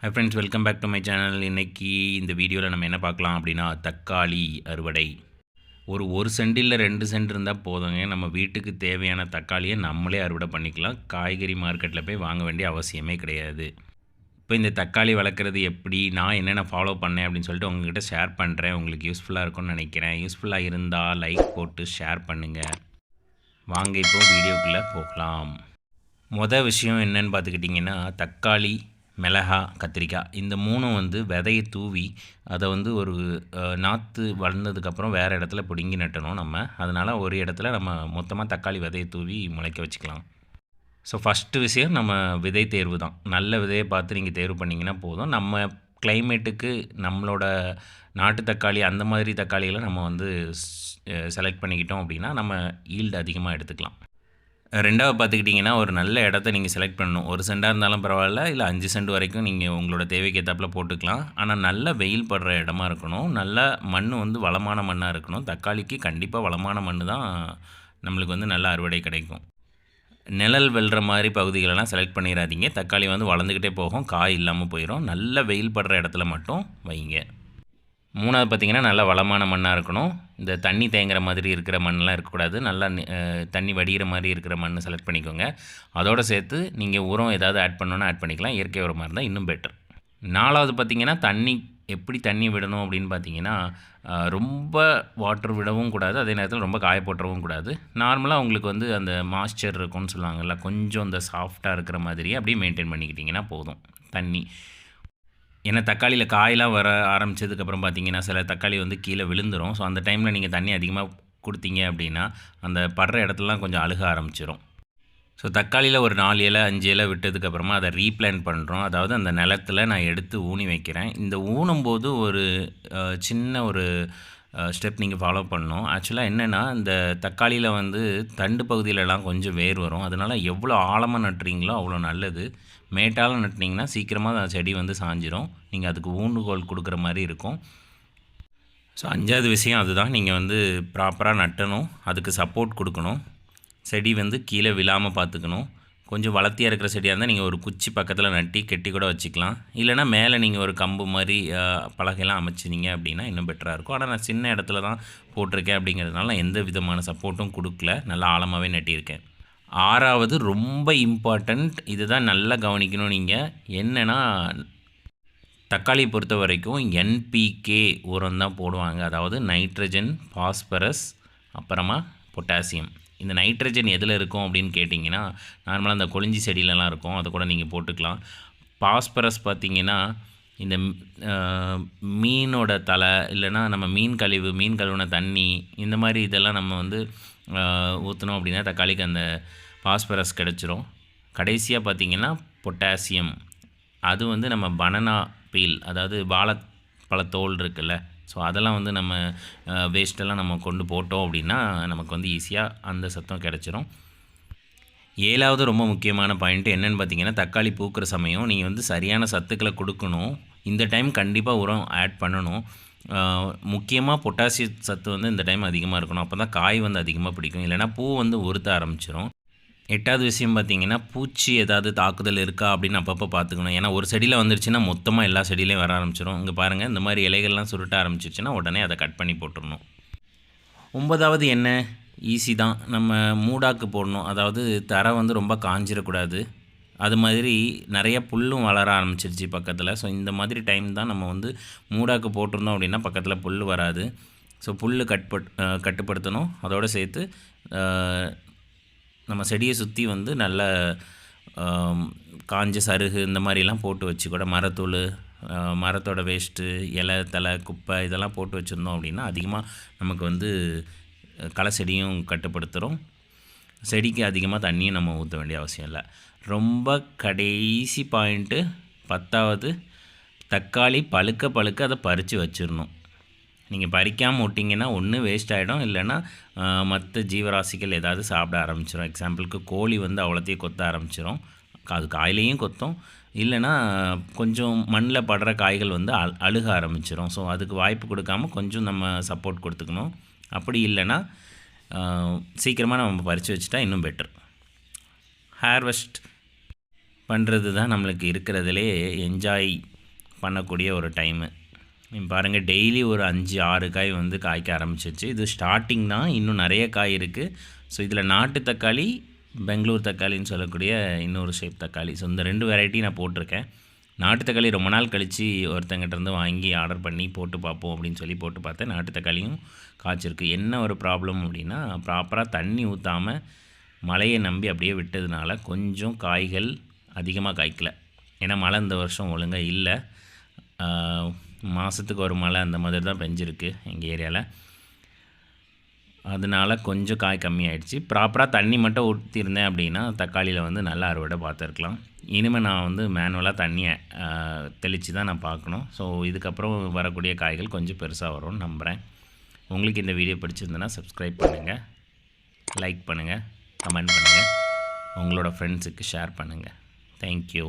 Hi friends, welcome back to my channel. இன்றைக்கி இந்த வீடியோவில் நம்ம என்ன பார்க்கலாம் அப்படின்னா, தக்காளி அறுவடை. ஒரு சென்ட் இல்லை 2 சென்ட் இருந்தால் போதுங்க. நம்ம வீட்டுக்கு தேவையான தக்காளியை நம்மளே அறுவடை பண்ணிக்கலாம். காய்கறி மார்க்கெட்டில் போய் வாங்க வேண்டிய அவசியமே கிடையாது. இப்போ இந்த தக்காளி வளர்க்குறது எப்படி, நான் என்னென்ன ஃபாலோ பண்ணேன் அப்படின்னு சொல்லிட்டு உங்கள்கிட்ட ஷேர் பண்ணுறேன். உங்களுக்கு யூஸ்ஃபுல்லாக இருக்கும்னு நினைக்கிறேன். யூஸ்ஃபுல்லாக இருந்தால் லைக் போட்டு ஷேர் பண்ணுங்கள். வாங்க இப்போ வீடியோக்குள்ளே போகலாம். மொதல் விஷயம் என்னன்னு பார்த்துக்கிட்டிங்கன்னா, தக்காளி, மிளகா, கத்திரிக்காய் இந்த 3ம் விதையை தூவி அதை ஒரு நாற்று வளர்ந்ததுக்கப்புறம் வேறு இடத்துல பிடுங்கி நட்டணும் நம்ம. அதனால் ஒரு இடத்துல நம்ம மொத்தமாக தக்காளி விதையை தூவி முளைக்க வச்சுக்கலாம். ஸோ ஃபஸ்ட்டு விஷயம் நம்ம விதை தேர்வு தான். நல்ல விதையை பார்த்து நீங்கள் தேர்வு பண்ணிங்கன்னா போதும். நம்ம கிளைமேட்டுக்கு நம்மளோட நாட்டு தக்காளி அந்த மாதிரி தக்காளிகளை நம்ம செலக்ட் பண்ணிக்கிட்டோம் அப்படின்னா நம்ம ஈல்டு அதிகமாக எடுத்துக்கலாம். 2வது பார்த்துக்கிட்டிங்கன்னா, ஒரு நல்ல இடத்த நீங்கள் செலக்ட் பண்ணணும். 1 சென்டாக இருந்தாலும் பரவாயில்ல, இல்லை 5 சென்ட் வரைக்கும் நீங்கள் உங்களோட தேவைக்கு ஏற்றாப்புல போட்டுக்கலாம். ஆனால் நல்ல வெயில் படுற இடமா இருக்கணும். நல்ல மண் வளமான மண்ணாக இருக்கணும். தக்காளிக்கு கண்டிப்பாக வளமான மண் தான் நம்மளுக்கு நல்ல அறுவடை கிடைக்கும். நிழல் வெல்ற மாதிரி பகுதிகளெல்லாம் செலக்ட் பண்ணிடாதீங்க. தக்காளி வளர்ந்துக்கிட்டே போகும், காய் இல்லாமல் போயிடும். நல்ல வெயில் படுற இடத்துல மட்டும் வைங்க. 3வது பார்த்திங்கன்னா, நல்ல வளமான மண்ணாக இருக்கணும். இந்த தண்ணி தேங்குற மாதிரி இருக்கிற மண்ணெலாம் இருக்கக்கூடாது. நல்லா தண்ணி வடிகிற மாதிரி இருக்கிற மண் செலக்ட் பண்ணிக்கோங்க. அதோடு சேர்த்து நீங்கள் உரம் ஏதாவது ஆட் பண்ணணுன்னா ஆட் பண்ணிக்கலாம். இயற்கை உரமாக இருந்தால் இன்னும் பெட்டர். 4வது பார்த்திங்கன்னா, எப்படி தண்ணி விடணும் அப்படின்னு பார்த்தீங்கன்னா, ரொம்ப வாட்டர் விடவும் கூடாது, அதே நேரத்தில் ரொம்ப காய போட்டுறவும் கூடாது. நார்மலாக உங்களுக்கு அந்த மாய்ஸ்சர் இருக்கும்னு சொல்லுவாங்கள்ல, கொஞ்சம் அந்த சாஃப்டாக இருக்கிற மாதிரியே அப்படியே மெயின்டைன் பண்ணிக்கிட்டிங்கன்னா போதும் தண்ணி. ஏன்னா தக்காளியில் காயெலாம் வர ஆரம்பித்ததுக்கப்புறம் பார்த்திங்கன்னா, சில தக்காளி கீழே விழுந்துடும். ஸோ அந்த டைமில் நீங்கள் தண்ணி அதிகமாக கொடுத்தீங்க அப்படின்னா அந்த படுற இடத்துலலாம் கொஞ்சம் அழுக ஆரம்பிச்சிடும். ஸோ தக்காளியில் ஒரு 4 இலை 5 இலை விட்டதுக்கப்புறமா அதை ரீப்ளான்ட் பண்ணுறோம். அதாவது அந்த நிலத்தில் நான் எடுத்து ஊனி வைக்கிறேன். இந்த ஊனும்போது ஒரு சின்ன ஒரு ஸ்டெப் நீங்கள் ஃபாலோ பண்ணணும். ஆக்சுவலாக என்னென்னா, இந்த தக்காளியில் தண்டு பகுதியிலலாம் கொஞ்சம் வேர் வரும். அதனால் எவ்வளோ ஆழமாக நட்டுறீங்களோ அவ்வளோ நல்லது. மேட்டால் நட்டினீங்கன்னா சீக்கிரமாக அந்த செடி சாஞ்சிரும். நீங்கள் அதுக்கு ஊண்டுகோல் கொடுக்குற மாதிரி இருக்கும். ஸோ 5வது விஷயம் அதுதான். நீங்கள் ப்ராப்பராக நட்டணும், அதுக்கு சப்போர்ட் கொடுக்கணும். செடி கீழே விழாமல் பார்த்துக்கணும். கொஞ்சம் வளர்த்தியாக இருக்கிற செடியாக இருந்தால் நீங்கள் ஒரு குச்சி பக்கத்தில் நட்டி கெட்டி கூட வச்சுக்கலாம். இல்லைனா மேலே நீங்கள் ஒரு கம்பு மாதிரி பலகையெல்லாம் அமைச்சிங்க அப்படின்னா இன்னும் பெட்டராக இருக்கும். ஆனால் நான் சின்ன இடத்துல தான் போட்டிருக்கேன் அப்படிங்கிறதுனால நான் எந்த விதமான சப்போர்ட்டும் கொடுக்கல, நல்லா ஆழமாகவே நட்டியிருக்கேன். 6வது ரொம்ப இம்பார்ட்டண்ட், இது தான் நல்லா கவனிக்கணும் நீங்கள். என்னென்னா, தக்காளியை பொறுத்த வரைக்கும் என்பிகே உரம் தான் போடுவாங்க. அதாவது நைட்ரஜன், பாஸ்பரஸ், அப்புறமா பொட்டாசியம். இந்த நைட்ரஜன் எதில் இருக்கும் அப்படின்னு கேட்டிங்கன்னா, நார்மலாக இந்த கொளிஞ்சி செடியிலலாம் இருக்கும், அதை கூட நீங்கள் போட்டுக்கலாம். பாஸ்பரஸ் பார்த்திங்கன்னா, இந்த மீனோட தலை இல்லைனா நம்ம மீன் கழுவின தண்ணி இந்த மாதிரி இதெல்லாம் நம்ம ஊற்றினோம் அப்படின்னா தக்காளிக்கு அந்த பாஸ்பரஸ் கிடச்சிரும். கடைசியாக பார்த்திங்கன்னா பொட்டாசியம். அது நம்ம பனானா பீல், அதாவது வாழைப்பழத்தோல் இருக்குல்ல, ஸோ அதெல்லாம் நம்ம வேஸ்ட்டெல்லாம் நம்ம கொண்டு போட்டோம் அப்படின்னா நமக்கு ஈஸியாக அந்த சத்தம் கிடச்சிரும். 7வது ரொம்ப முக்கியமான பாயிண்ட்டு என்னென்னு பார்த்தீங்கன்னா, தக்காளி பூக்கிற சமயம் நீங்கள் சரியான சத்துக்களை கொடுக்கணும். இந்த டைம் கண்டிப்பாக உரம் ஆட் பண்ணணும். முக்கியமாக பொட்டாசியம் சத்து இந்த டைம் அதிகமாக இருக்கணும். அப்போ தான் காய் அதிகமாக பிடிக்கும். இல்லைனா பூ உறுத்த ஆரம்பிச்சிடும். 8வது விஷயம் பார்த்திங்கன்னா, பூச்சி ஏதாவது தாக்குதல் இருக்கா அப்படின்னு அப்பப்போ பார்த்துக்கணும். ஏன்னா ஒரு செடியில் வந்துருச்சுன்னா மொத்தமாக எல்லா செடியிலையும் வர ஆரம்பிச்சிடும். இங்கே பாருங்கள், இந்த மாதிரி இலைகள்லாம் சுருட்ட ஆரம்பிச்சிருச்சுன்னா உடனே அதை கட் பண்ணி போட்டுடணும். 9வது என்ன, ஈஸி தான். நம்ம மூடாக்கு போடணும். அதாவது தரை ரொம்ப காஞ்சிடக்கூடாது. அது மாதிரி நிறைய புல்லும் வளர ஆரம்பிச்சிருச்சு பக்கத்தில். ஸோ இந்த மாதிரி டைம் தான் நம்ம மூடாக்கு போட்டிருந்தோம் அப்படின்னா பக்கத்தில் புல் வராது. ஸோ புல் கட்டுப்படுத்தணும். அதோடு சேர்த்து நம்ம செடியை சுற்றி நல்ல காஞ்ச சருகு இந்த மாதிரிலாம் போட்டு வச்சு கூட மரத்தூள், மரத்தோட வேஸ்ட்டு, இலை, தலை, குப்பை இதெல்லாம் போட்டு வச்சுருந்தோம் அப்படின்னா அதிகமாக நமக்கு களை செடியும் கட்டுப்படுத்துகிறோம். செடிக்கு அதிகமாக தண்ணியும் நம்ம ஊற்ற வேண்டிய அவசியம் இல்லை. ரொம்ப கடைசி பாயிண்ட்டு 10வது, தக்காளி பழுக்க அதை பறித்து வச்சிடணும். நீங்கள் பறிக்காமல் விட்டிங்கன்னா ஒன்று வேஸ்ட் ஆகிடும், இல்லைன்னா மற்ற ஜீவராசிகள் ஏதாவது சாப்பிட ஆரம்பிச்சிடும். எக்ஸாம்பிளுக்கு கோழி அவ்வளோத்தையும் கொத்த ஆரம்பிச்சிடும். அது காயிலையும் கொத்தும், இல்லைன்னா கொஞ்சம் மண்ணில் படுற காய்கள் அழுக ஆரம்பிச்சிடும். ஸோ அதுக்கு வாய்ப்பு கொடுக்காமல் கொஞ்சம் நம்ம சப்போர்ட் கொடுத்துக்கணும். அப்படி இல்லைன்னா சீக்கிரமாக நம்ம பறித்து வச்சுட்டா இன்னும் பெட்டர். ஹார்வெஸ்ட் பண்ணுறது தான் நம்மளுக்கு இருக்கிறதுலே என்ஜாய் பண்ணக்கூடிய ஒரு டைமு. பாருங்கள், டெய்லி ஒரு 5-6 காய் வந்து காய்க்க ஆரம்பிச்சிச்சு. இது ஸ்டார்டிங் தான், இன்னும் நிறைய காய் இருக்குது. ஸோ இதில் நாட்டு தக்காளி, பெங்களூர் தக்காளின்னு சொல்லக்கூடிய இன்னொரு ஷேப் தக்காளி. ஸோ இந்த 2 வெரைட்டி நான் போட்டிருக்கேன். நாட்டு தக்காளி ரொம்ப நாள் கழித்து ஒருத்தங்கிட்டேருந்து வாங்கி ஆர்டர் பண்ணி போட்டு பார்ப்போம் அப்படின்னு சொல்லி போட்டு பார்த்தேன். நாட்டு தக்காளியும் காய்ச்சிருக்கு. என்ன ஒரு ப்ராப்ளம் அப்படின்னா, ப்ராப்பராக தண்ணி ஊற்றாமல் மழையை நம்பி அப்படியே விட்டதுனால கொஞ்சம் காய்கள் அதிகமாக காய்க்கலை. ஏன்னா மழை இந்த வருஷம் ஒழுங்காக இல்லை. மாதத்துக்கு ஒரு மழை அந்த மாதிரி தான் பெஞ்சிருக்கு எங்கள் ஏரியாவில். அதனால் கொஞ்சம் காய் கம்மியாயிடுச்சு. ப்ராப்பராக தண்ணி மட்டும் ஊற்றிருந்தேன் அப்படின்னா தக்காளியில் வந்து நல்லா அறுவடை பார்த்துருக்கலாம். இனிமேல் நான் வந்து மேனுவலாக தண்ணியை தெளித்து தான் நான் பார்க்கணும். ஸோ இதுக்கப்புறம் வரக்கூடிய காய்கள் கொஞ்சம் பெருசாக வரும்னு நம்புகிறேன். உங்களுக்கு இந்த வீடியோ பிடிச்சிருந்ததுன்னா சப்ஸ்கிரைப் பண்ணுங்கள், லைக் பண்ணுங்கள், கமெண்ட் பண்ணுங்கள், உங்களோட ஃப்ரெண்ட்ஸுக்கு ஷேர் பண்ணுங்கள். தேங்க்யூ.